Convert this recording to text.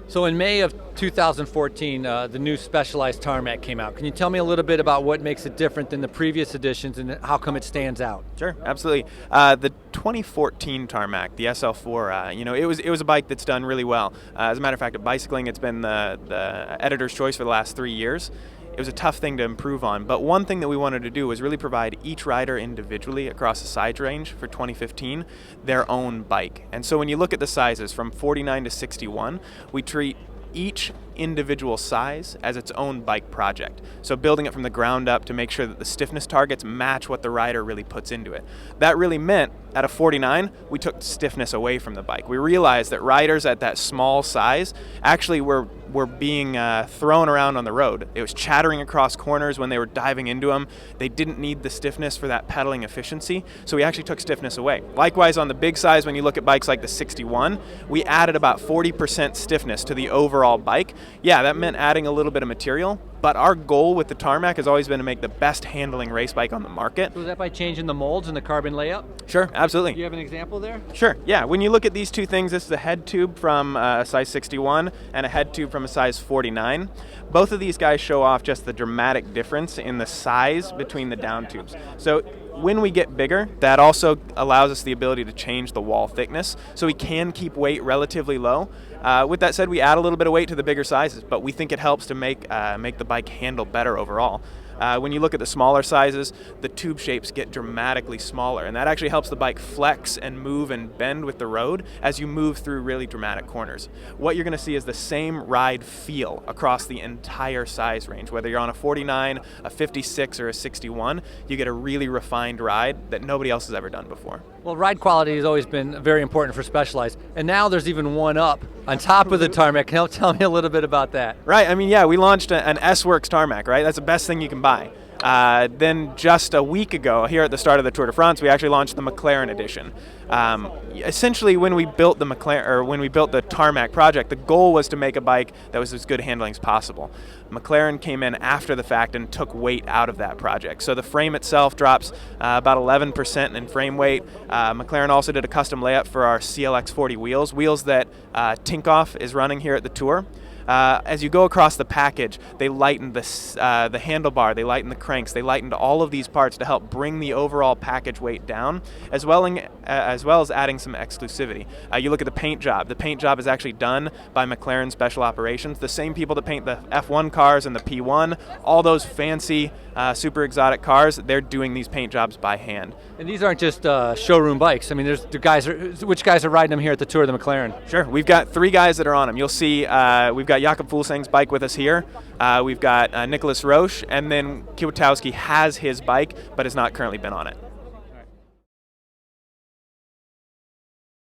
So in May of 2014, the new Specialized Tarmac came out. Can you tell me a little bit about what makes it different than the previous editions and how come it stands out? Sure, absolutely. The 2014 Tarmac, the SL4, it was a bike that's done really well. As a matter of fact, at Bicycling, it's been the editor's choice for the last 3 years. It was a tough thing to improve on, but one thing that we wanted to do was really provide each rider individually across the size range for 2015 their own bike. And so when you look at the sizes from 49 to 61, we treat each individual size as its own bike project. So building it from the ground up to make sure that the stiffness targets match what the rider really puts into it. That really meant at a 49, we took stiffness away from the bike. We realized that riders at that small size actually were being thrown around on the road. It was chattering across corners when they were diving into them. They didn't need the stiffness for that pedaling efficiency, so we actually took stiffness away. Likewise, on the big size, when you look at bikes like the 61, we added about 40% stiffness to the overall bike. Yeah, that meant adding a little bit of material, but our goal with the Tarmac has always been to make the best handling race bike on the market. So is that by changing the molds and the carbon layout? Sure, absolutely. Do you have an example there? Sure, yeah. When you look at these two things, this is a head tube from a size 61 and a head tube from a size 49. Both of these guys show off just the dramatic difference in the size between the down tubes. So when we get bigger, that also allows us the ability to change the wall thickness, so we can keep weight relatively low. With that said, we add a little bit of weight to the bigger sizes, but we think it helps to make the bike handle better overall. When you look at the smaller sizes, the tube shapes get dramatically smaller, and that actually helps the bike flex and move and bend with the road as you move through really dramatic corners. What you're going to see is the same ride feel across the entire size range. Whether you're on a 49, a 56, or a 61, you get a really refined ride that nobody else has ever done before. Well, ride quality has always been very important for Specialized, and now there's even one up on top of the Tarmac. Can you tell me a little bit about that? Right, I mean, yeah, we launched an S-Works Tarmac, right? That's the best thing you can buy. Then just a week ago, here at the start of the Tour de France, we actually launched the McLaren edition. Essentially, when we built the Tarmac project, the goal was to make a bike that was as good handling as possible. McLaren came in after the fact and took weight out of that project. So the frame itself drops about 11% in frame weight. McLaren also did a custom layout for our CLX40 wheels that Tinkoff is running here at the Tour. As you go across the package, they lightened the handlebar, they lightened the cranks, they lightened all of these parts to help bring the overall package weight down, as well as adding some exclusivity. You look at the paint job. The paint job is actually done by McLaren Special Operations, the same people that paint the F1 cars and the P1, all those fancy, super exotic cars, they're doing these paint jobs by hand. And these aren't just showroom bikes. I mean, which guys are riding them here at the Tour of the McLaren? Sure, we've got 3 guys that are on them. You'll see we've got Jakob Fuglsang's bike with us here. We've got Nicholas Roche, and then Kwiatkowski has his bike, but has not currently been on it.